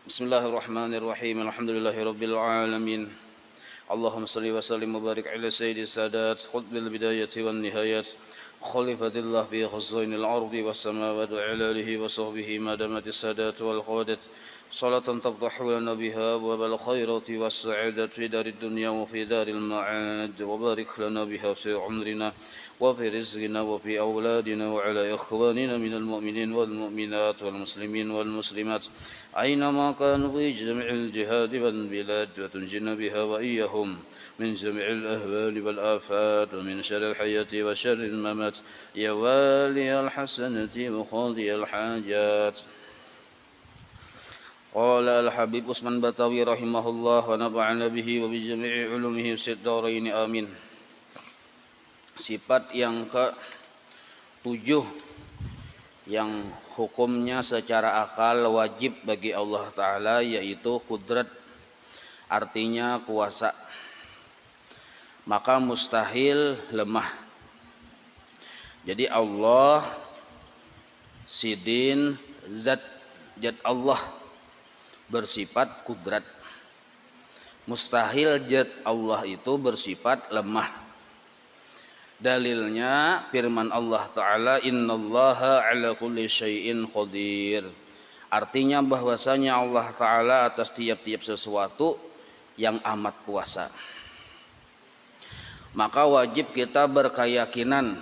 Bismillahirrahmanirrahim. Alhamdulillahirabbil alamin. Allahumma shalli wa sallim wa barik ala sayyidis sadat qutbil bidayati wan nihayat. Khalifatillah fi khazainil ardi was samawati wa ala alihi wa sahbihi ma damatis sadat wal qawadat. Salatan tafdahu lana biha wa bal khairati was sa'adati fi darid dunya wa fi daril ma'ad. Wa barik lana biha fi umrina وفي رزقنا وفي أولادنا وعلى إخواننا من المؤمنين والمؤمنات والمسلمين والمسلمات أينما كانوا في جميع الجهاد والبلاد وتنجنا بها وإياهم من جميع الأهوال والآفات ومن شر الحياة وشر الممات يا والي الحسنة وقاضي الحاجات. قال الحبيب عثمان بطاوي رحمه الله ونفعنا به وبجميع علومه في الدارين آمين. Sifat yang ke-7 yang hukumnya secara akal wajib bagi Allah Ta'ala yaitu kudrat, artinya kuasa. Maka mustahil lemah. Jadi Allah sidin zat Allah bersifat kudrat. Mustahil zat Allah itu bersifat lemah. Dalilnya firman Allah Ta'ala innallaha ala kulli syai'in qadir. Artinya bahwasanya Allah Ta'ala atas tiap-tiap sesuatu yang amat kuasa. Maka wajib kita berkeyakinan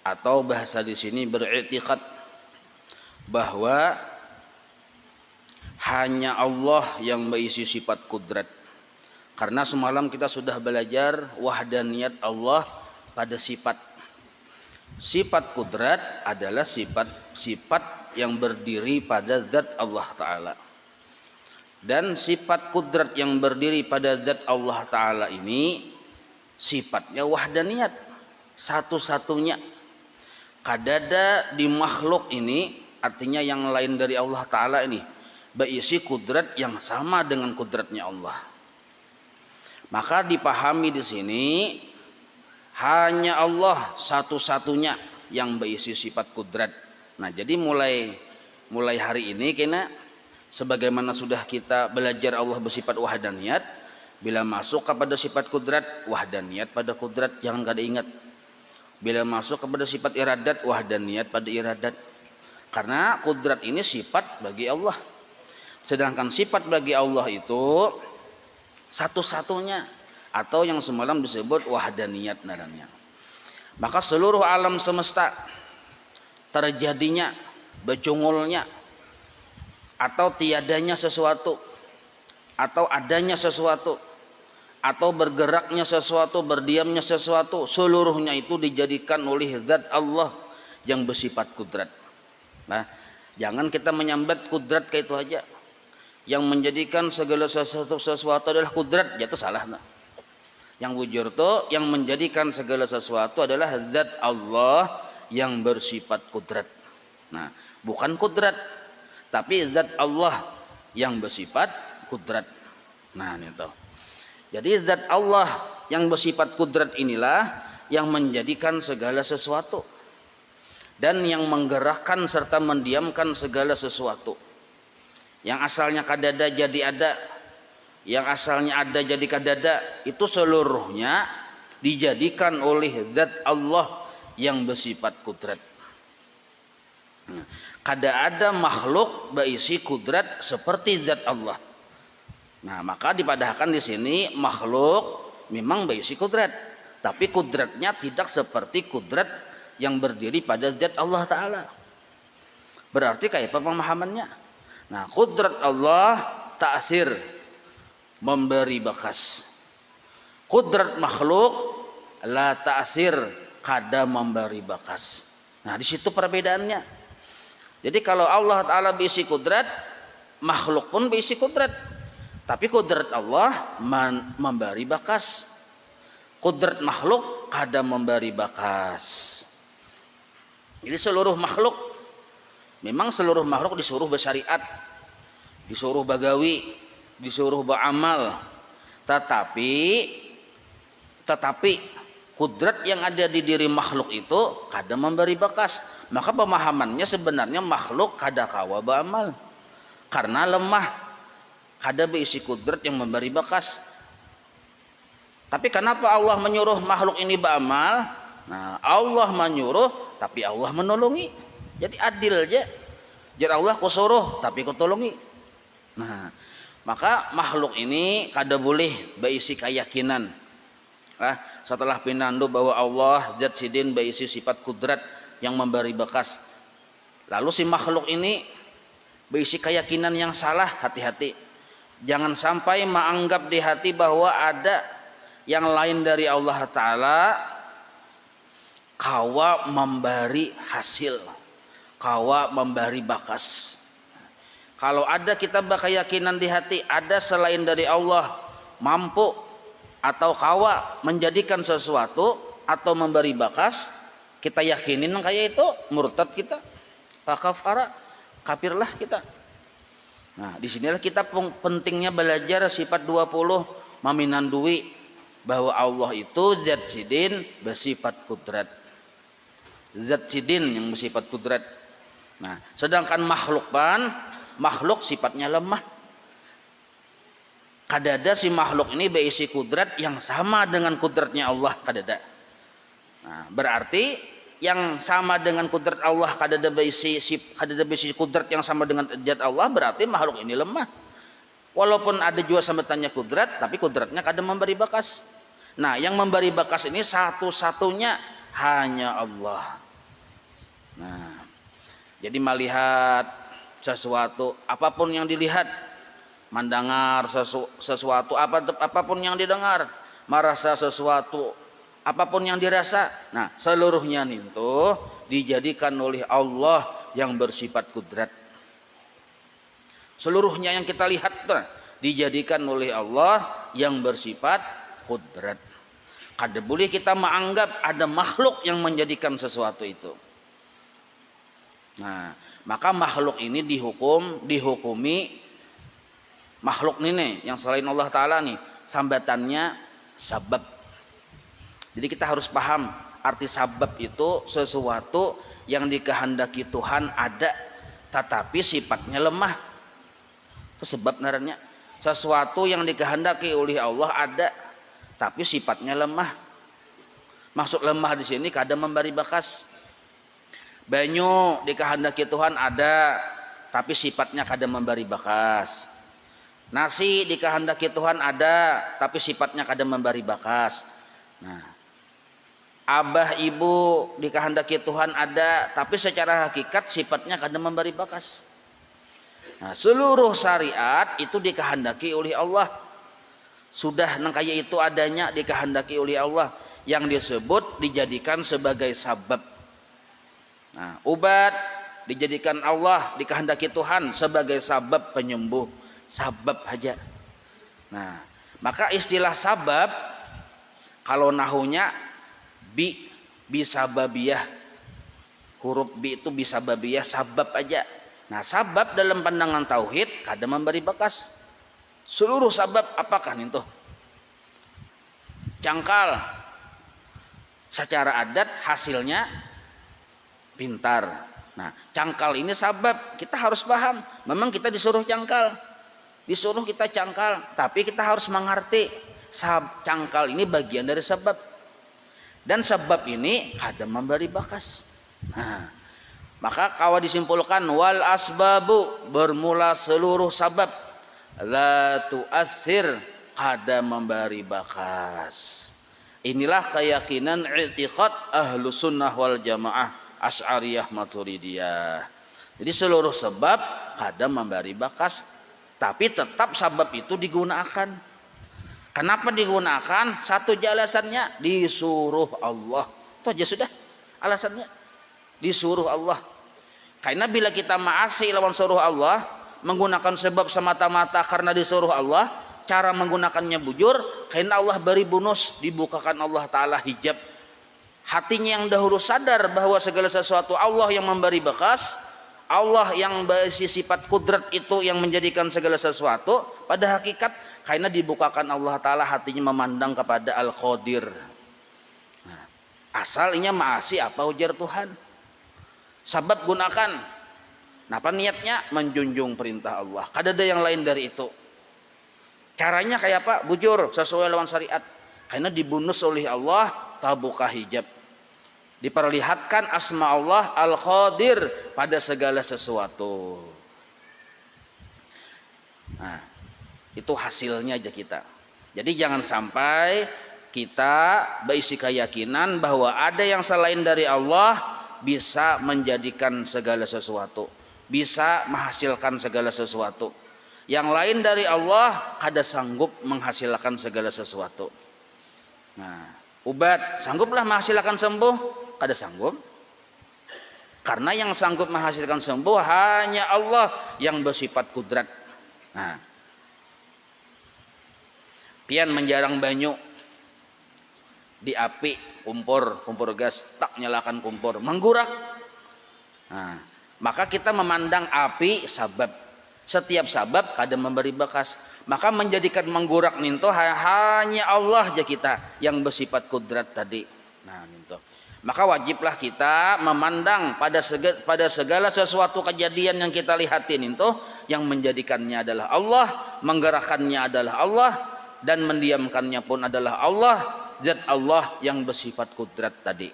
atau bahasa di sini beriktikad bahwa hanya Allah yang berisi sifat kudrat. Karena semalam kita sudah belajar wahdaniyat Allah pada sifat. Sifat kudrat adalah sifat yang berdiri pada zat Allah Ta'ala. Dan sifat kudrat yang berdiri pada zat Allah Ta'ala ini sifatnya wahdaniyat, satu-satunya. Kadada di makhluk ini, artinya yang lain dari Allah Ta'ala ini berisi kudrat yang sama dengan kudratnya Allah. Maka dipahami di sini hanya Allah satu-satunya yang berisi sifat kudrat. Nah, jadi mulai hari ini kena sebagaimana sudah kita belajar Allah bersifat wahdaniyat, bila masuk kepada sifat kudrat, wahdaniyat pada kudrat, jangan kada ingat. Bila masuk kepada sifat iradat, wahdaniyat pada iradat. Karena kudrat ini sifat bagi Allah. Sedangkan sifat bagi Allah itu satu-satunya, atau yang semalam disebut wahdaniyat namanya. Maka seluruh alam semesta terjadinya, becungulnya, atau tiadanya sesuatu, atau adanya sesuatu, atau bergeraknya sesuatu, berdiamnya sesuatu, seluruhnya itu dijadikan oleh zat Allah yang bersifat kudrat. Nah, jangan kita menyambat kudrat kayak itu aja. Yang menjadikan segala sesuatu adalah kudrat, jatuh salah. Nah. Yang bujur itu yang menjadikan segala sesuatu adalah zat Allah yang bersifat kudrat. Nah, bukan kudrat, tapi zat Allah yang bersifat kudrat. Nah, itu. Jadi zat Allah yang bersifat kudrat inilah yang menjadikan segala sesuatu dan yang menggerakkan serta mendiamkan segala sesuatu. Yang asalnya kadada jadi ada, yang asalnya ada jadi kadada, itu seluruhnya dijadikan oleh zat Allah yang bersifat kudrat. Kada ada makhluk berisi kudrat seperti zat Allah. Nah, maka dipadahkan di sini makhluk memang berisi kudrat, tapi kudratnya tidak seperti kudrat yang berdiri pada zat Allah Ta'ala. Berarti kayak apa pemahamannya? Nah, kudrat Allah ta'sir, memberi bekas. Kudrat makhluk la ta'sir, kada memberi bekas. Nah, di situ perbedaannya. Jadi kalau Allah Ta'ala berisi kudrat, makhluk pun berisi kudrat. Tapi kudrat Allah memberi bekas. Kudrat makhluk kada memberi bekas. Jadi seluruh makhluk, memang seluruh makhluk disuruh bersyariat, disuruh bagawi, disuruh beramal, tetapi kudrat yang ada di diri makhluk itu kada memberi bekas. Maka pemahamannya sebenarnya makhluk kada kawa beramal, karena lemah, kada berisi kudrat yang memberi bakas. Tapi kenapa Allah menyuruh makhluk ini beramal? Nah, Allah menyuruh tapi Allah menolongi. Jadi adil aja. Jadi Allah kusuruh tapi kutolongi. Nah, maka makhluk ini kada boleh berisi keyakinan. Setelah pinandu bahwa Allah zat sidin berisi sifat kudrat yang memberi bakas. Lalu si makhluk ini berisi keyakinan yang salah, hati-hati. Jangan sampai menganggap di hati bahwa ada yang lain dari Allah Ta'ala kawa memberi hasil, kawa memberi bakas. Kalau ada kita berkeyakinan di hati ada selain dari Allah mampu atau kawa menjadikan sesuatu atau memberi bakas, kita yakinin kayak itu, murtad kita, fakafara, kafirlah kita. Nah, disinilah kita pentingnya belajar sifat 20 maminandui bahwa Allah itu zat sidin bersifat kudrat. Zat sidin yang bersifat kudrat. Nah, sedangkan makhluk sifatnya lemah. Kadada si makhluk ini berisi kudrat yang sama dengan kudratnya Allah, kadada. Nah, berarti yang sama dengan kudrat Allah kadada berisi kudrat yang sama dengan zat Allah, berarti makhluk ini lemah. Walaupun ada juga sambutannya kudrat, tapi kudratnya kada memberi bakas. Nah, yang memberi bakas ini satu-satunya hanya Allah. Nah, jadi melihat sesuatu, apapun yang dilihat, mendengar sesuatu, apapun yang didengar, merasa sesuatu, apapun yang dirasa, nah seluruhnya itu dijadikan oleh Allah yang bersifat kudrat. Seluruhnya yang kita lihat tuh dijadikan oleh Allah yang bersifat kudrat. Kada boleh kita menganggap ada makhluk yang menjadikan sesuatu itu. Nah, maka makhluk ini dihukumi makhluk ini nih, yang selain Allah Ta'ala nih, sambatannya sabab. Jadi kita harus paham arti sabab itu sesuatu yang dikehendaki Tuhan ada, tetapi sifatnya lemah. Itu sebab naranya. Sesuatu yang dikehendaki oleh Allah ada, tapi sifatnya lemah. Maksud lemah di sini kada memberi bakas. Banyu dikehendaki Tuhan ada, tapi sifatnya kada memberi bakas. Nasi dikehendaki Tuhan ada, tapi sifatnya kada memberi bakas. Nah, abah ibu dikehendaki Tuhan ada, tapi secara hakikat sifatnya kada memberi bakas. Nah, seluruh syariat itu dikehendaki oleh Allah. Sudah nangkaya itu adanya dikehendaki oleh Allah, yang disebut dijadikan sebagai sabab. Nah, obat dijadikan Allah, dikehendaki Tuhan sebagai sabab penyembuh, sabab aja. Nah, maka istilah sabab kalau nahunya bisababiyah, huruf bi itu bisababiyah, sabab aja. Nah, sabab dalam pandangan tauhid kada memberi bakas. Seluruh sabab apakah itu? Cangkal secara adat hasilnya pintar. Nah, cangkal ini sabab, kita harus paham. Memang kita disuruh cangkal, disuruh kita cangkal, tapi kita harus mengerti cangkal ini bagian dari sebab, dan sebab ini kadang memberi bakas. Nah, maka kawa disimpulkan wal asbabu, bermula seluruh sebab, la tu'assir, kada memberi bakas. Inilah keyakinan i'tiqad ahlu sunnah wal jamaah Asy'ariyah Maturidiyah. Jadi seluruh sebab kadang memberi bakas, tapi tetap sebab itu digunakan. Kenapa digunakan? Satu alasannya, disuruh Allah. Itu aja sudah alasannya. Disuruh Allah. Karena bila kita maasi lawan suruh Allah, menggunakan sebab semata-mata karena disuruh Allah, cara menggunakannya bujur, karena Allah beri bonus, dibukakan Allah Ta'ala hijab. Hatinya yang dahulu sadar bahwa segala sesuatu Allah yang memberi bakas, Allah yang berisi sifat kudrat itu yang menjadikan segala sesuatu, pada hakikat karena dibukakan Allah Ta'ala hatinya memandang kepada Al-Qadir. Nah, asalnya maasi apa ujar Tuhan? Sabab gunakan. Napa niatnya? Menjunjung perintah Allah. Kada ada yang lain dari itu. Caranya kayak apa? Bujur sesuai lawan syariat. Karena dibunus oleh Allah tabuka hijab. Diperlihatkan asma Allah Al-Qadir pada segala sesuatu. Nah, itu hasilnya aja kita. Jadi jangan sampai kita berisi keyakinan bahwa ada yang selain dari Allah bisa menjadikan segala sesuatu, bisa menghasilkan segala sesuatu. Yang lain dari Allah kada sanggup menghasilkan segala sesuatu. Nah, obat sangguplah menghasilkan sembuh? Kada sanggup. Karena yang sanggup menghasilkan sembuh hanya Allah yang bersifat kudrat. Nah, pian menjarang banyu di api, kompor gas, tak nyalakan kompor, menggurak. Nah, maka kita memandang api sabab. Setiap sabab kada memberi bekas. Maka menjadikan menggurak ninto hanya Allah aja kita yang bersifat kudrat tadi. Nah, ninto. Maka wajiblah kita memandang pada segala sesuatu kejadian yang kita lihatin itu yang menjadikannya adalah Allah, menggerakkannya adalah Allah, dan mendiamkannya pun adalah Allah, zat Allah yang bersifat kudrat tadi.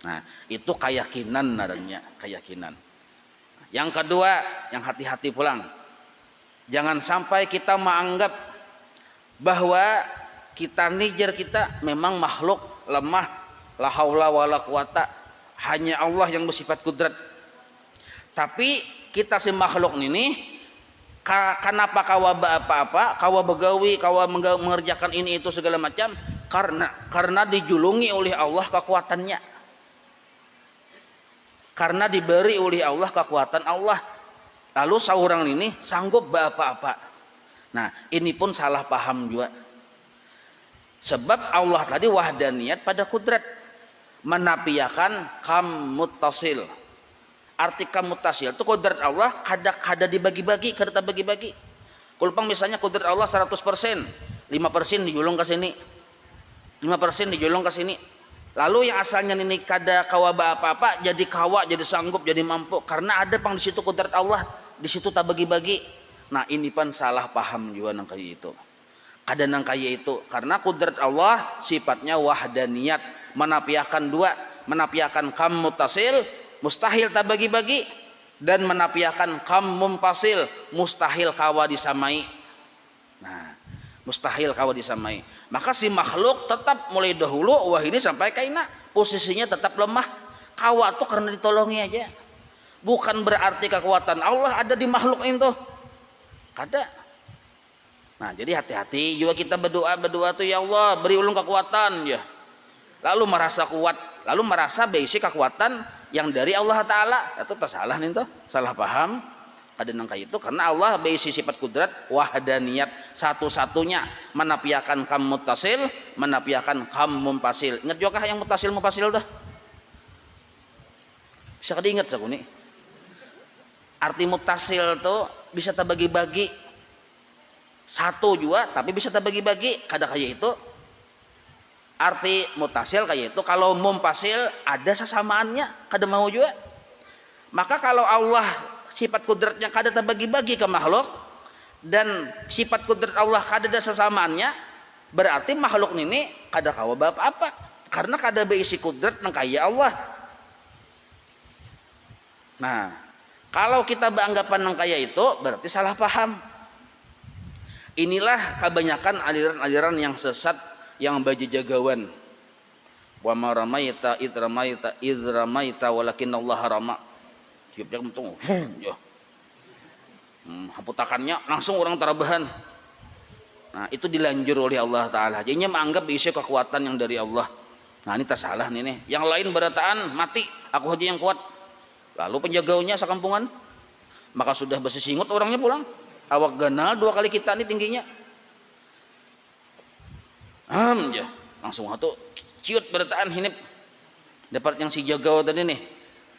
Nah, itu keyakinan namanya, keyakinan. Yang kedua, yang hati-hati pulang. Jangan sampai kita menganggap bahwa kita nijer kita memang makhluk lemah, la haula wala quwata, hanya Allah yang bersifat kudrat. Tapi kita si makhluk ini kenapa kawa apa-apa, kawa begawi, kawa mengerjakan ini itu segala macam? Karena dijulungi oleh Allah kekuatannya. Karena diberi oleh Allah kekuatan Allah. Lalu seorang ini sanggup apa-apa. Nah, ini pun salah paham juga. Sebab Allah tadi wahdaniyat pada kudrat. Menafiakan kam muttasil. Arti kam muttasil itu kudrat Allah kada dibagi-bagi, kada bagi-bagi. Kulpang misalnya kudrat Allah 100%, 5% dijulung ke sini. 5% dijulung ke sini. Lalu yang asalnya ini kada kawa apa-apa jadi kawa, jadi sanggup, jadi mampu karena ada pang di situ kudrat Allah, di situ tak bagi-bagi. Nah, ini pun salah paham juga nang kaya itu. Kada nang kaya itu karena kudrat Allah sifatnya wahdaniyat, menafiakan dua, menafiakan kam muttasil, mustahil tak bagi-bagi, dan menafiakan kam mumpasil, mustahil kawa disamai. Nah, mustahil kawa disamai. Maka si makhluk tetap mulai dahulu wah ini sampai kaina posisinya tetap lemah. Kawa tuh karena ditolongi aja. Bukan berarti kekuatan Allah ada di makhluk itu. Kada. Nah, jadi hati-hati juga kita berdoa tuh, ya Allah beri ulun kekuatan ya. Lalu merasa kuat, lalu merasa basic kekuatan yang dari Allah Ta'ala. Itu tersalah nih tuh, salah paham. Ada nang kayak itu karena Allah berisi sifat kudrat wahdaniyat, satu-satunya, menafiakan kam muttasil, menafiakan kam mumpasil. Ingat juga yang muttasil mumpasil tuh? Bisa kada ingat saku nih. Arti muttasil tuh bisa terbagi-bagi. Satu juga tapi bisa terbagi-bagi, kada kayak itu. Arti muttasil kayak itu, kalau mumpasil ada sesamaannya, kada mau juga. Maka kalau Allah sifat kudratnya kada terbagi-bagi ke makhluk dan sifat kudrat Allah kada ada sesamaannya, berarti makhluk ini kada kawa apa-apa karena kada berisi kudrat nang kaya Allah. Nah, kalau kita beranggapan nang kaya itu berarti salah paham. Inilah kebanyakan aliran-aliran yang sesat yang baji jagawan. Wa ma ramaita id ramaita walakinnallaha rama. Siap-siap mentung. Ya. Haputakannya langsung orang terabahan. Nah, itu dilanjur oleh Allah Ta'ala. Jadinya menganggap bisa kekuatan yang dari Allah. Nah, ini tak salah nih. Yang lain berataan mati, aku aja yang kuat. Lalu penjagaunya sekampungan, maka sudah bersesingut orangnya pulang. Awak ganal 2 kali kita nih tingginya. Ya. Langsung satu ciut berataan hinip. Dapat yang si jagau tadi nih.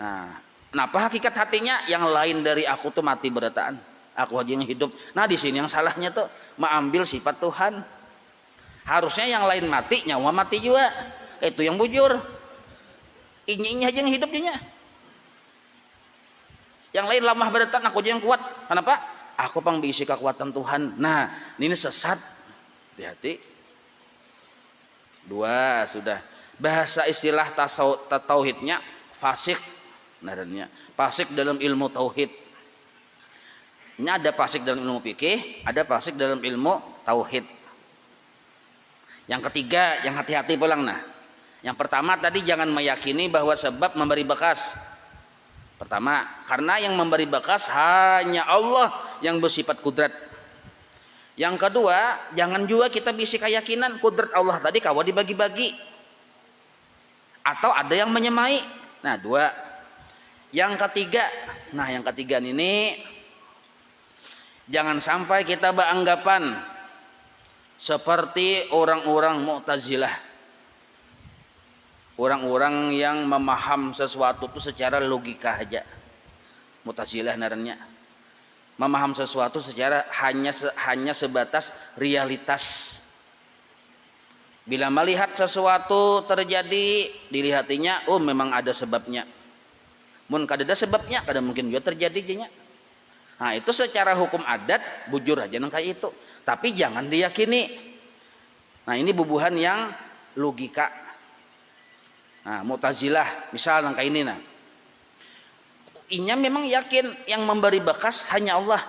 Nah, kenapa hakikat hatinya yang lain dari aku tuh mati berataan, aku aja yang hidup. Nah, di sini yang salahnya tuh mengambil sifat Tuhan. Harusnya yang lain mati, nyawa mati juga. Itu yang bujur. Ini aja yang hidup dia. Yang lain lamah beratan, aku aja yang kuat. Kenapa? Aku pang berisi kekuatan Tuhan. Nah, ini sesat. Hati-hati. 2 sudah. Bahasa istilah tauhidnya fasik. Naranya. Fasik dalam ilmu tauhid. Ini ada fasik dalam ilmu fikih, ada fasik dalam ilmu tauhid. Yang ketiga, yang hati-hati pulang nah. Yang pertama tadi jangan meyakini bahwa sebab memberi bekas. Pertama, karena yang memberi bekas hanya Allah yang bersifat kudrat. Yang kedua, jangan juga kita bisi keyakinan kudrat Allah tadi kawa dibagi-bagi. Atau ada yang menyemai. Nah, 2. Yang ketiga, nah yang ketiga ini jangan sampai kita beranggapan seperti orang-orang Mu'tazilah. Orang-orang yang memaham sesuatu itu secara logika aja. Mu'tazilah naranya. Memaham sesuatu secara hanya sebatas realitas. Bila melihat sesuatu terjadi, dilihatinya, oh memang ada sebabnya. Mun kada ada sebabnya, kada mungkin juga terjadi jenya. Nah, itu secara hukum adat bujur aja nang kayak itu. Tapi jangan diyakini. Nah, ini bubuhan yang logika. Nah, Mu'tazilah misal nang kayak ini nah. Inya memang yakin yang memberi bekas hanya Allah.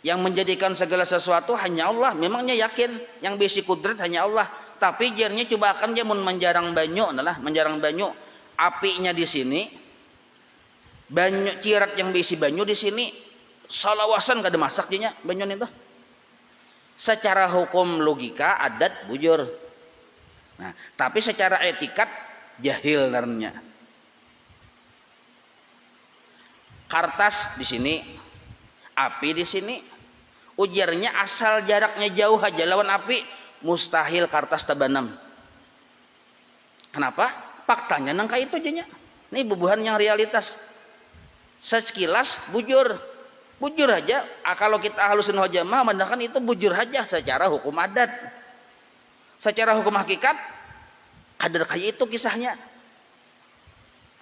Yang menjadikan segala sesuatu hanya Allah, memangnya yakin yang bisi kudrat hanya Allah. Tapi jernya coba akan dia menjarang banyu adalah menjarang banyu. Apinya di sini, banyu cirat yang bisi banyu di sini, salawasan kada masaknya banyu itu. Secara hukum logika adat bujur. Nah, tapi secara etikat jahil narnya. Kartas di sini, api di sini, ujarnya asal jaraknya jauh aja lawan api, mustahil kartas tabanam. Kenapa? Faktanya nangka itu jenya. Ini bubuhan yang realitas. Sekilas bujur aja. Kalau kita halusin hojamah, mendakan itu bujur aja secara hukum adat. Secara hukum hakikat, kadar kayak itu kisahnya.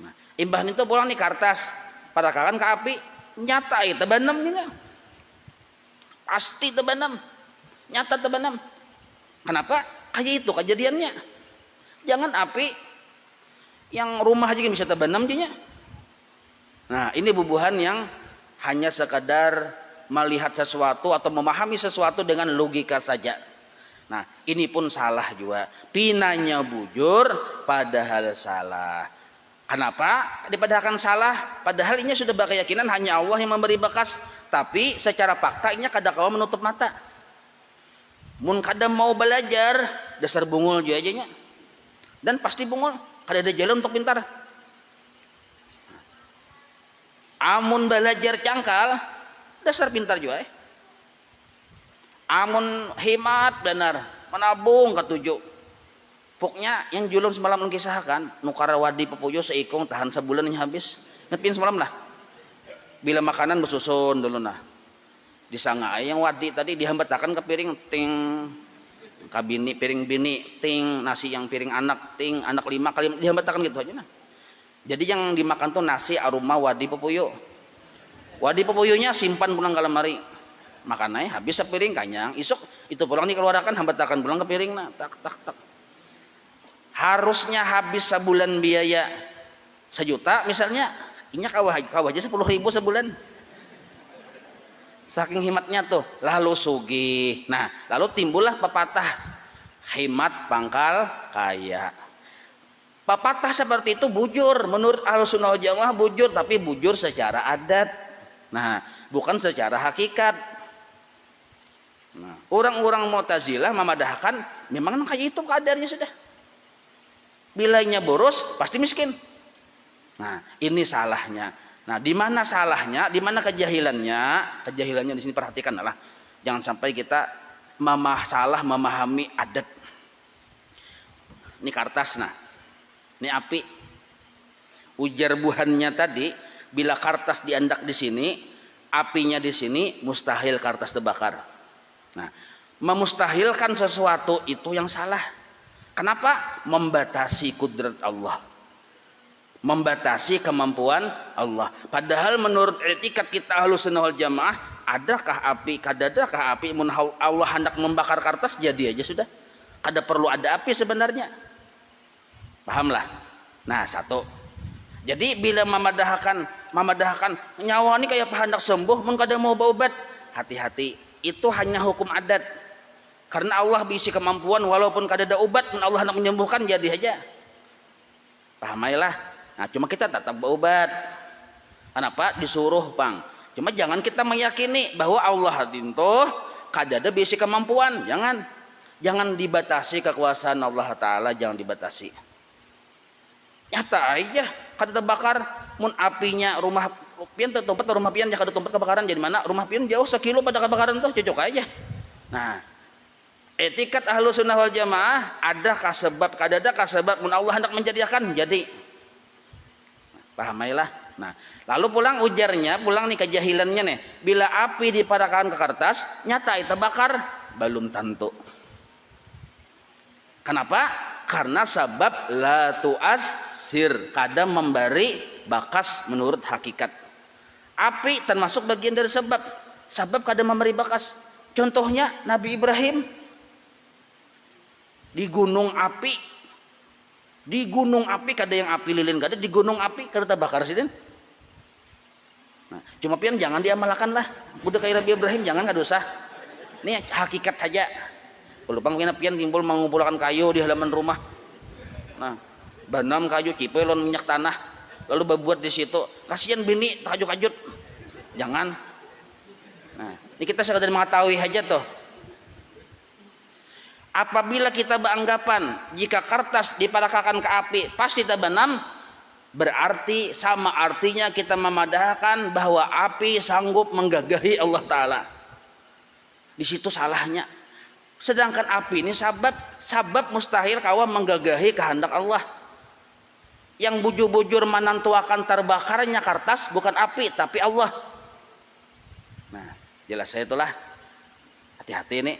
Nah, imbahan itu pulang nih kartas, pada kawan ke api, nyata itu tabanam nih. Pasti tabanam, nyata tabanam. Kenapa? Kayak itu kejadiannya. Jangan api yang rumah aja bisa tabanam jenya. Nah, ini bubuhan yang hanya sekadar melihat sesuatu atau memahami sesuatu dengan logika saja. Nah, ini pun salah juga. Pinanya bujur padahal salah. Kenapa? Dipadahkan salah. Padahal ini sudah berkeyakinan hanya Allah yang memberi bekas. Tapi secara fakta ini kada kawa menutup mata. Mun kada mau belajar, dasar bungul juga aja nya. Dan pasti bungul. Kada ada jalan untuk pintar. Amun belajar cangkal, dasar pintar juga. Amun hemat benar, menabung ketujuh. Pokoknya yang julung semalam mengkisahkan, nukar wadi pepuyo seikong tahan sebulan yang habis. Ngetin semalam lah. Bila makanan bersusun dulu nah. Disangai yang wadi tadi dihambatakan ke piring ting kabini piring bini ting nasi yang piring anak ting anak 5 kali dihambatakan gitu aja nah. Jadi yang dimakan tuh nasi aroma wadi pepuyo. Wadi pepuyunya simpan pulang ke lemari. Makannya habis sepiring kanyang. Isuk itu pulang dikeluarkan hambatakan pulang ke piring nah. Tak tak tak. Harusnya habis sebulan biaya 1 juta misalnya. Inya kawah aja 10.000 sebulan. Saking hematnya tuh, lalu sugih. Nah, lalu timbullah pepatah hemat pangkal kaya. Pepatah seperti itu bujur menurut Ahlussunnah wal Jamaah bujur, tapi bujur secara adat. Nah, bukan secara hakikat. Nah, orang-orang Mu'tazilah memadahkan memang kayak itu keadaannya sudah. Bilanya boros pasti miskin. Nah, ini salahnya. Nah, di mana salahnya, di mana kejahilannya? Kejahilannya di sini perhatikan adalah jangan sampai kita salah memahami adat. Ini kartas nah. Ini api. Ujar buhannya tadi, bila kartas diandak di sini, apinya di sini, mustahil kartas terbakar. Nah, memustahilkan sesuatu itu yang salah. Kenapa? Membatasi kudrat Allah. membatasi kemampuan Allah. Padahal menurut etikat kita Ahlussunnah wal Jamaah, adakah api, kadadakah api mun Allah hendak membakar kertas jadi aja sudah. Kada perlu ada api sebenarnya. Pahamlah. Nah, satu. Jadi bila memadahkan nyawa ini kayak hendak sembuh mun kada mau berobat, hati-hati. Itu hanya hukum adat. Karena Allah bisi kemampuan walaupun kada ada obat, mun Allah hendak menyembuhkan jadi aja. Pahamailah. Nah, cuma kita tetap berobat. Kenapa? Disuruh, Bang. Cuma jangan kita meyakini bahwa Allah dintoh kadada bisi kemampuan. Jangan dibatasi kekuasaan Allah Ta'ala, jangan dibatasi. Nyata aja, kada terbakar. Mun apinya rumah pian tempat rumah pian kada tempat kebakaran jadi mana? Rumah pian jauh sekilo pada kebakaran tuh cocok aja. Nah, etikat Ahlussunnah wal Jamaah adakah sebab kadada sebab mun Allah hendak menjadikan jadi. Pahamailah. Nah, lalu pulang ujarnya, pulang nih kejahilannya nih. Bila api dipadahkan ke kertas, nyata itu bakar, belum tentu. Kenapa? Karena sebab la tu'assir, kadang memberi bakas menurut hakikat. Api termasuk bagian dari sebab. Sebab kadang memberi bakas. Contohnya Nabi Ibrahim di gunung api. Di gunung api kada yang api lilin kada, di gunung api kada terbakar sidin. Nah, cuma pian jangan diamalkan lah. Udah kayak Nabi Ibrahim jangan, kada usah. Ini hakikat saja. Kalau bang pian timbul mengumpulkan kayu di halaman rumah. Nah, banam kayu cipelon minyak tanah, lalu berbuat di situ. Kasihan bini takajut-kajut. Jangan. Nah, ini kita sekadar mengetahui aja tuh. Apabila kita beranggapan jika kertas dipadahkan ke api pasti terbenam, berarti sama artinya kita memadahkan bahwa api sanggup menggagahi Allah Ta'ala. Di situ salahnya. Sedangkan api ini sabab mustahil kawan menggagahi kehendak Allah. Yang bujur-bujur menentukan terbakarnya kertas bukan api tapi Allah. Nah, jelas saya itulah. Hati-hati nih.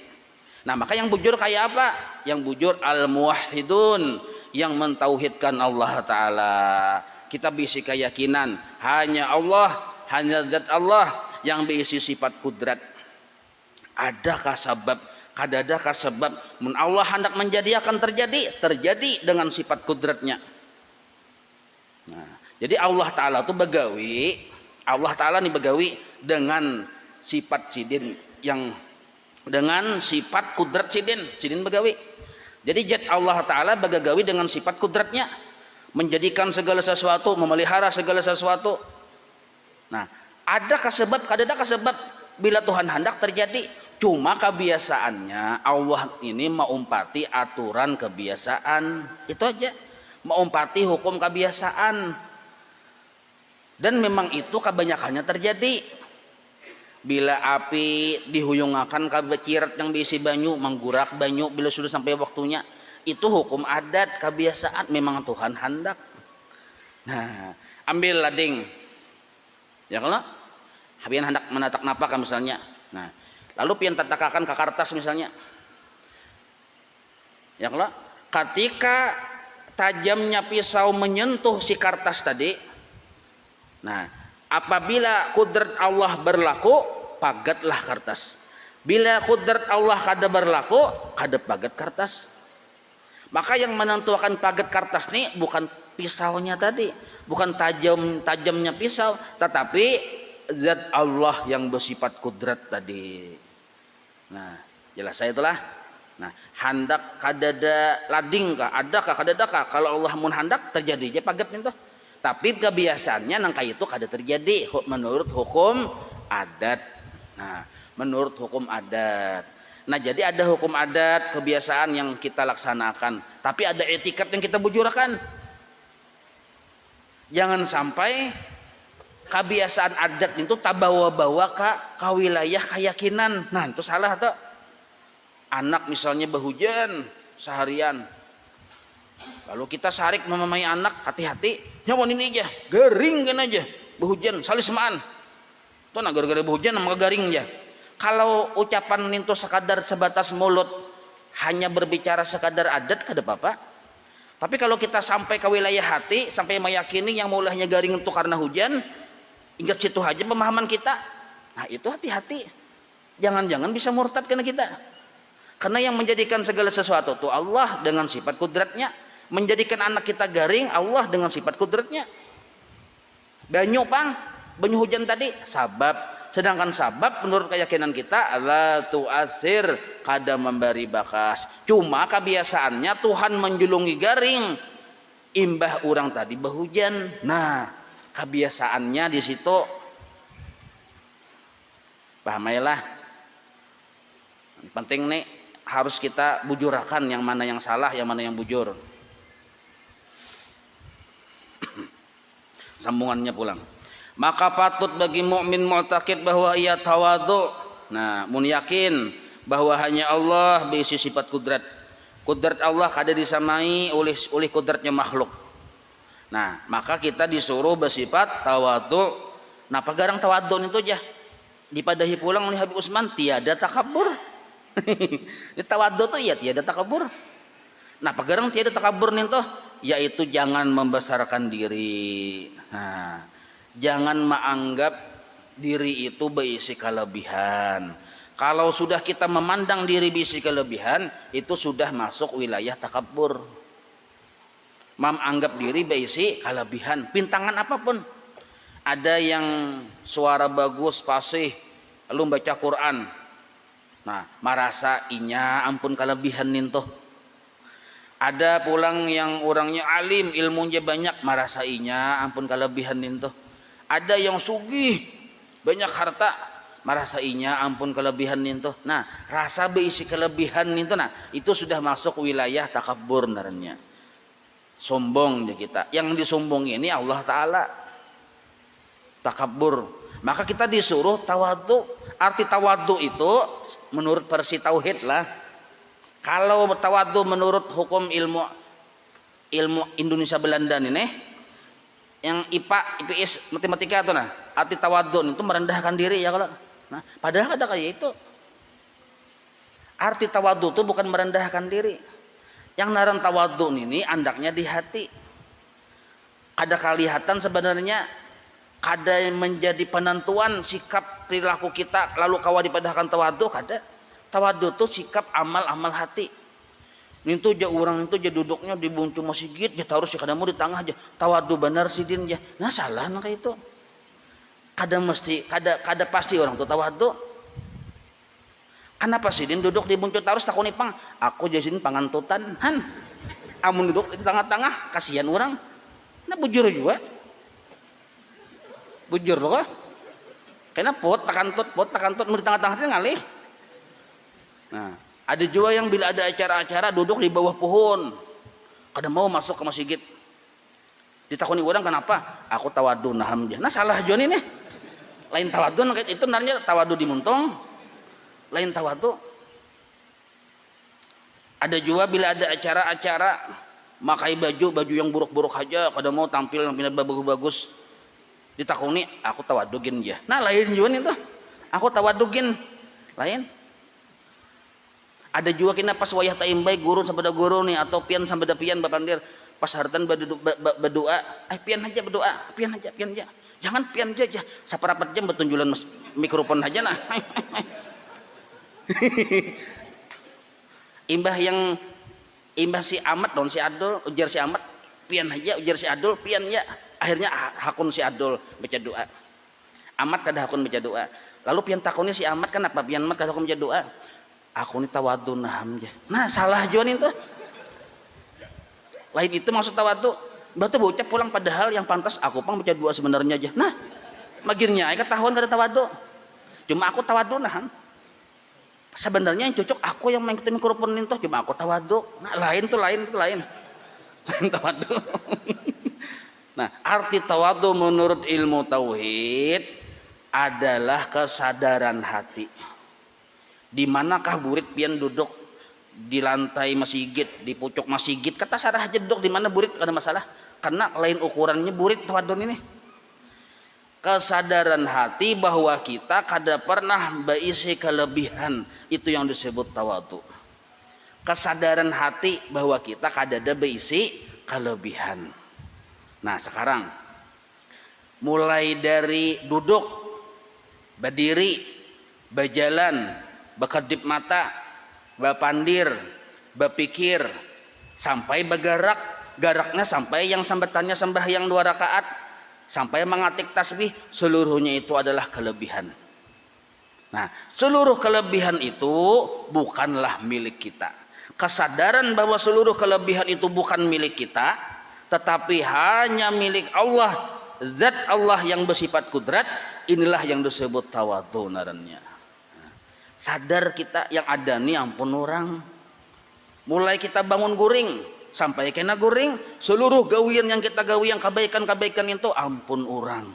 Nah, maka yang bujur kayak apa? Yang bujur al-muwahhidun, yang mentauhidkan Allah Ta'ala. Kita bisi keyakinan hanya Allah, hanya zat Allah yang berisi sifat kudrat. Adakah sebab? Kadadakah sebab? Mun Allah hendak menjadikan terjadi dengan sifat kudratnya. Nah, jadi Allah Ta'ala itu begawi. Allah Ta'ala ini begawi dengan sifat sidin yang dengan sifat kudrat sidin begawi. Jadi zat Allah Ta'ala begawi dengan sifat kudratnya, menjadikan segala sesuatu, memelihara segala sesuatu. Nah, adakah sebab? Kadadakah sebab bila Tuhan hendak terjadi? Cuma kebiasaannya Allah ini mengumpati aturan kebiasaan, itu aja, mengumpati hukum kebiasaan. Dan memang itu kebanyakannya terjadi. Bila api dihuyungakan ke becirat yang diisi banyu, menggurak banyu bila sudah sampai waktunya, itu hukum adat kebiasaan, memang Tuhan hendak. Nah, ambil lading, ya kalau pian hendak menatak napa kan misalnya. Nah, lalu pian tatakakan ke kertas misalnya, ya kalau ketika tajamnya pisau menyentuh si kertas tadi, nah apabila kudrat Allah berlaku, pagatlah kertas. Bila kudrat Allah kada berlaku, kada pagat kertas. Maka yang menentukan pagat kertas ini bukan pisaunya tadi, bukan tajamnya pisau, tetapi zat Allah yang bersifat kudrat tadi. Nah, jelas saya itulah. Nah, hendak kadada lading kah? Adakah kadadakah? Kalau Allah mun hendak terjadi aja pagat itu. Tapi kebiasaannya nangka itu kada terjadi menurut hukum adat. Nah, menurut hukum adat. Nah, jadi ada hukum adat, kebiasaan yang kita laksanakan, tapi ada etikat yang kita bujurkan. Jangan sampai kebiasaan adat itu tabawa-bawa ke wilayah keyakinan. Nah, itu salah tuh. Anak misalnya berhujan seharian, lalu kita sarik memamai anak, hati-hati, nyawan ini aja, gering kan aja, berhujan, salis semaan. Tuh nah gara-gara berhujan nama garing aja. Kalau ucapan itu sekadar sebatas mulut, hanya berbicara sekadar adat kada apa-apa. Tapi kalau kita sampai ke wilayah hati, sampai meyakini yang mulanya garing itu karena hujan, ingat situ aja pemahaman kita. Nah itu hati-hati. Jangan-jangan bisa murtad karena kita. Karena yang menjadikan segala sesuatu itu Allah dengan sifat kudratnya. Menjadikan anak kita garing, Allah dengan sifat kudratnya. Banyu pang, banyu hujan tadi, sabab. Sedangkan sabab menurut keyakinan kita la tu'asir kada memberi bakas. Cuma kebiasaannya Tuhan menjulungi garing imbah orang tadi berhujan. Nah, kebiasaannya di situ pahamailah. Penting nih harus kita bujurakan yang mana yang salah, yang mana yang bujur. Sambungannya pulang. Maka patut bagi mukmin mu'taqid bahwa ia tawadhu. Nah, mun yakin bahwa hanya Allah berisi sifat kudrat. Kudrat Allah kada disamai oleh kudratnya makhluk. Nah, maka kita disuruh bersifat tawadhu. Nah, pagarang tawadhu itu aja dipadahi pulang oleh Habib Usman, tiada takabur. Tawadhu tuh ya tiada takabur. Nah, pagarang tiada takabur nih yaitu jangan membesarkan diri. Nah, jangan menganggap diri itu berisi kelebihan. Kalau sudah kita memandang diri berisi kelebihan, itu sudah masuk wilayah takabur. Menganggap diri berisi kelebihan, pintangan apapun. Ada yang suara bagus, fasih, lalu baca Quran. Nah, merasa inya ampun kelebihan nintoh. Ada pulang yang orangnya alim, ilmunya banyak, merasa inya ampun kelebihan nintoh. Ada yang sugih, banyak harta, merasa inya ampun kelebihan nintoh. Nah, rasa berisi kelebihan nintoh, nah itu sudah masuk wilayah takabur naranya. Sombong kita. Yang disombong ini Allah Ta'ala. Takabur. Maka kita disuruh tawadhu. Arti tawadhu itu menurut versi tauhid lah. Kalau tawadhu menurut hukum ilmu Indonesia Belanda ini, yang IPA, IPS, matematika itu nah, arti tawadhu itu merendahkan diri ya kalau. Nah, padahal ada kayak itu. Arti tawadhu itu bukan merendahkan diri. Yang naran tawadhu ini andaknya di hati. Kada kelihatan sebenarnya, kada menjadi penentuan sikap perilaku kita lalu kawa dipadahkan tawadhu, kada. Tawadhu itu sikap amal-amal hati. Itu aja orang itu aja duduknya di buncung masjid, ya taruh si kadamu di tengah aja. Tawadhu benar sidin aja. Nah salah nah kayak itu. Kada pasti orang itu tawadhu. Kenapa sidin duduk di buncung taruh takuni pang? Aku jasin pangantutan han. Amun duduk di tengah-tengah kasihan orang. Nah bujur juga. Bujur loh kok. Karena pot takantut mau di tengah-tengah itu ngalih. Nah, ada juga yang bila ada acara-acara duduk di bawah pohon. Kada mau masuk ke masjid. Ditakuni orang kenapa? Aku tawadhu naham dia. Nah salah juga nih. Lain tawadhu itu namanya tawadhu di muntung. Lain tawadhu. Ada juga bila ada acara-acara makai baju yang buruk-buruk aja, kada mau tampil yang bagus-bagus. Ditakuni aku tawadugin dia. Nah lain juga nih tuh. Aku tawadugin. Lain. Ada juga kena pas wayah taimbai guru sampai guru nih atau pian sampai pian bapandir pas hartan berdoa, pian aja berdoa, pian aja. Jangan pian aja. Saperapat jam bertunjulan mikrofon aja nah. Imbah si Amat dong si Adul ujar si Amat pian aja, ujar si Adul pian ya. Akhirnya hakun si Adul baca doa. Amat kada hakun baca doa. Lalu pian takunnya si Amat kenapa pian Amat kada hakun baca doa? Aku ini tawadhu naham aja. Nah salah juga nih tuh. Lain itu maksud tawadhu. Batu bocah pulang padahal yang pantas aku pang baca doa sebenarnya aja. Nah magirnya ay ketahuan kada tawadhu. Cuma aku tawadhu naham. Sebenarnya yang cocok aku yang main mikrofon itu cuma aku tawadhu. Nah lain lain tawadhu. Nah arti tawadhu menurut ilmu tauhid adalah kesadaran hati. Di manakah burit pian duduk di lantai masjid, di pucuk masjid, kata sarah aja duduk di mana burit ada masalah. Karena lain ukurannya burit tawadhu ini. Kesadaran hati bahwa kita kada pernah berisi kelebihan, itu yang disebut tawadhu. Kesadaran hati bahwa kita kadada beisi kelebihan. Nah sekarang mulai dari duduk, berdiri, berjalan, berkedip mata, berpandir, berpikir, sampai bergerak, geraknya sampai yang sambatannya sembahyang 2 rakaat, sampai mengatik tasbih, seluruhnya itu adalah kelebihan. Nah, seluruh kelebihan itu bukanlah milik kita. Kesadaran bahwa seluruh kelebihan itu bukan milik kita, tetapi hanya milik Allah, zat Allah yang bersifat kudrat, inilah yang disebut tawadhu narannya. Sadar kita yang ada nih ampun orang. Mulai kita bangun guring sampai kena guring, seluruh gawian yang kita gawi, yang kebaikan-kebaikan itu ampun orang.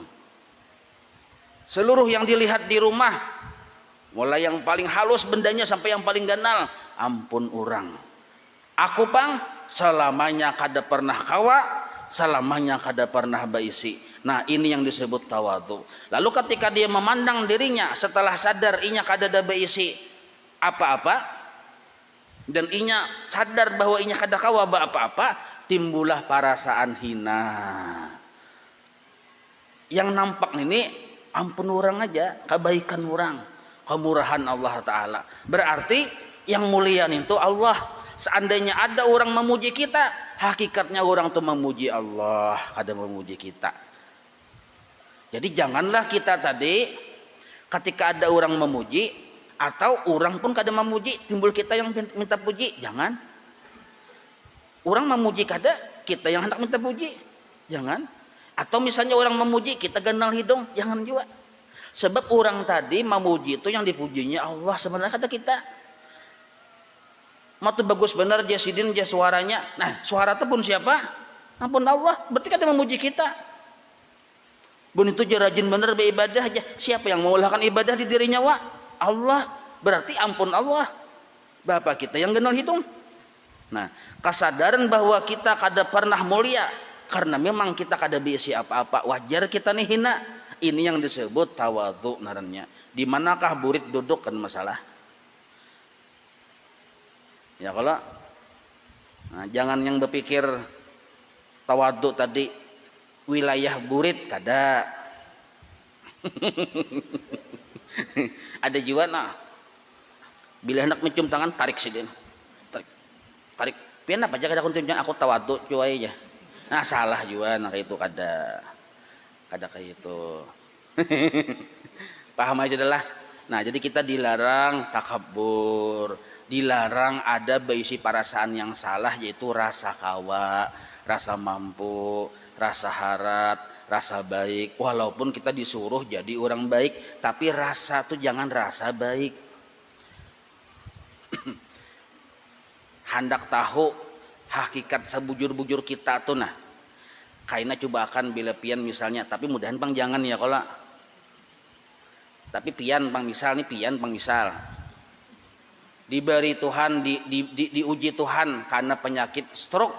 Seluruh yang dilihat di rumah, mulai yang paling halus bendanya sampai yang paling ganal, ampun orang. Aku pang selamanya kada pernah kawa, selamanya kada pernah baisi. Nah ini yang disebut tawadhu. Lalu ketika dia memandang dirinya setelah sadar inya kada ada baisi apa-apa, dan inya sadar bahwa inya kada kawa apa-apa, timbullah perasaan hina. Yang nampak ini ampun orang aja, kebaikan orang, kemurahan Allah Ta'ala. Berarti yang mulia itu Allah. Seandainya ada orang memuji kita, hakikatnya orang itu memuji Allah, kada memuji kita. Jadi janganlah kita tadi ketika ada orang memuji atau orang pun kada memuji, timbul kita yang minta puji. Jangan. Orang memuji kada, kita yang hendak minta puji. Jangan. Atau misalnya orang memuji, kita ganal hidung. Jangan juga. Sebab orang tadi memuji itu yang dipujinya Allah, sebenarnya kada kita. Mau tuh bagus benar dia sidin dia suaranya. Nah, suara itu pun siapa? Ampun Allah. Berarti kada memuji kita. Bun itu dia rajin benar beribadah aja. Siapa yang mengulahkan ibadah di dirinya wa? Allah. Berarti ampun Allah. Bapak kita yang genal hidung. Nah, kesadaran bahwa kita kada pernah mulia karena memang kita kada biasi apa-apa, wajar kita nih hina. Ini yang disebut tawadhu narannya. Di manakah burit duduk kan masalah. Ya kalau nah, jangan yang berpikir tawadhu tadi wilayah burit kada. Ada juga nah bila hendak mencium tangan tarik sidin. Tarik. Pian apa aja kada aku cium aku tawadhu cuai aja. Nah salah juga nah itu kada kayak itu. Paham aja adalah. Nah, jadi kita dilarang takabur, dilarang ada berisi perasaan yang salah yaitu rasa kawa, rasa mampu, rasa harap, rasa baik. Walaupun kita disuruh jadi orang baik, tapi rasa tuh jangan rasa baik. Hendak tahu hakikat sebujur-bujur kita tuh nah. Kaina coba akan bila pian misalnya, tapi mudahan bang jangan ya kalau. Tapi pian bang misal nih pian bang misal. Diberi Tuhan, diuji Tuhan karena penyakit stroke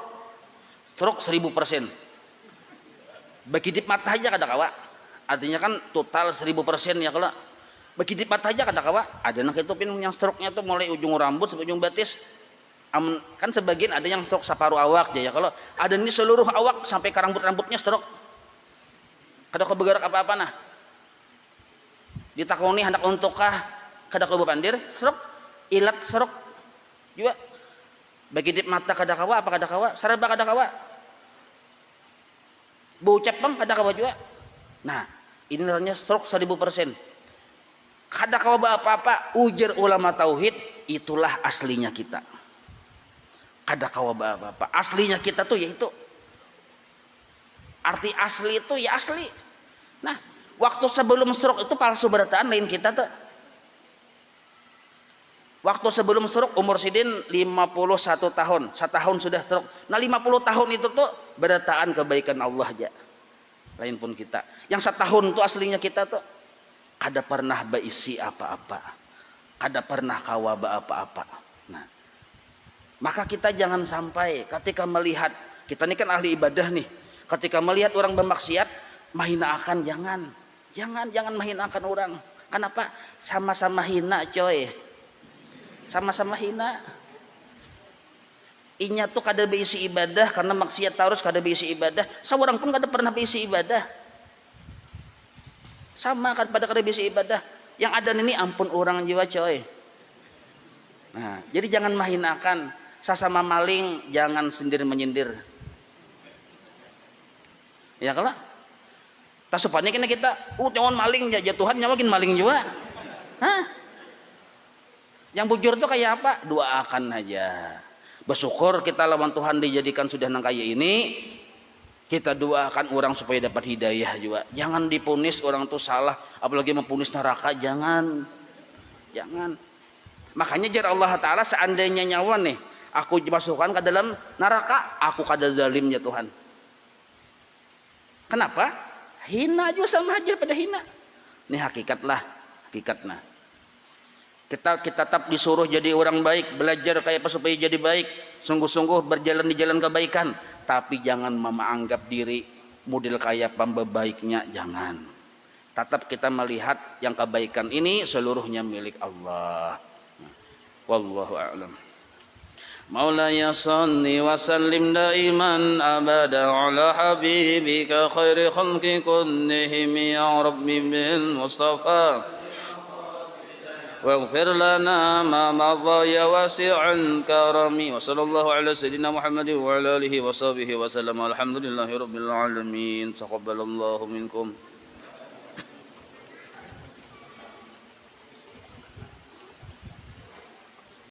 1000%. Begidip mata aja kada kawa. Artinya kan total 1000% ya kalau. Begidip mata aja kada kawa. Ada nak itu pin yang stroke-nya tuh mulai ujung rambut sampai ujung betis. Kan sebagian ada yang stroke separuh awak ya kalau ada ini seluruh awak sampai ke rambut-rambutnya stroke. Kada kau bergerak apa-apa nah. Ditakoni hendak untukkah kada kau bepandir stroke, ilat stroke juga. Bagi dip mata kada kawa apa kada kawa, saraba kada kawa. Baucap bang kada kawa juga. Nah, ini namanya stroke 1000%. Kada kawa apa-apa, ujar ulama tauhid, itulah aslinya kita. Kada kawa apa-apa. Aslinya kita tuh yaitu. Arti asli itu ya asli. Nah, waktu sebelum stroke itu palsu berataan lain kita tuh. Waktu sebelum stroke umur sidin 51 tahun. 1 tahun sudah stroke. Nah 50 tahun itu tuh berataan kebaikan Allah aja. Lain pun kita. Yang 1 tahun tuh aslinya kita tuh. Kada pernah berisi apa-apa. Kada pernah kawa apa-apa. Nah. Maka kita jangan sampai ketika melihat. Kita ini kan ahli ibadah nih. Ketika melihat orang bermaksiat. Mahinakan jangan. Jangan mahinakan orang. Kenapa? Sama-sama hina coy. Sama-sama hina. Inya tuh kada beisi ibadah karena maksiat terus kada beisi ibadah. Saurang pun kada pernah beisi ibadah. Sama kan pada kada beisi ibadah. Yang ada ini ampun orang jiwa coy. Nah, jadi jangan mahinakan. Sesama maling jangan sindir menyindir. Ya kalau tasupanya kita jangan maling ya jatuhan nyawakin maling juga. Hah? Yang bujur tuh kayak apa? Doakan aja. Bersyukur kita lawan Tuhan dijadikan sudah nang kaya ini. Kita doakan orang supaya dapat hidayah juga. Jangan dipunis orang tuh salah, apalagi mempunis neraka, jangan. Jangan. Makanya jar Allah Taala seandainya nyawa nih, aku dimasukkan ke dalam neraka, aku kada zalimnya Tuhan. Kenapa? Hina juga sama aja pada hina. Ini hakikatnya. Kita tetap disuruh jadi orang baik, belajar kayak apa supaya jadi baik, sungguh-sungguh berjalan di jalan kebaikan, tapi jangan menganggap diri model kayak pembaiknya, jangan. Tetap kita melihat yang kebaikan ini seluruhnya milik Allah. Wallahu a'lam. Maulaya salli wa sallim daiman abada ala habibika khairi khalqi kullihim ya rabbi bil mustafa waghfir lana ma madha ya wasi'al karami wa sallallahu ala sayyidina Muhammadin wa ala alihi wa sahbihi wa sallam alhamdulillahi rabbil alamin taqabbalallahu minkum.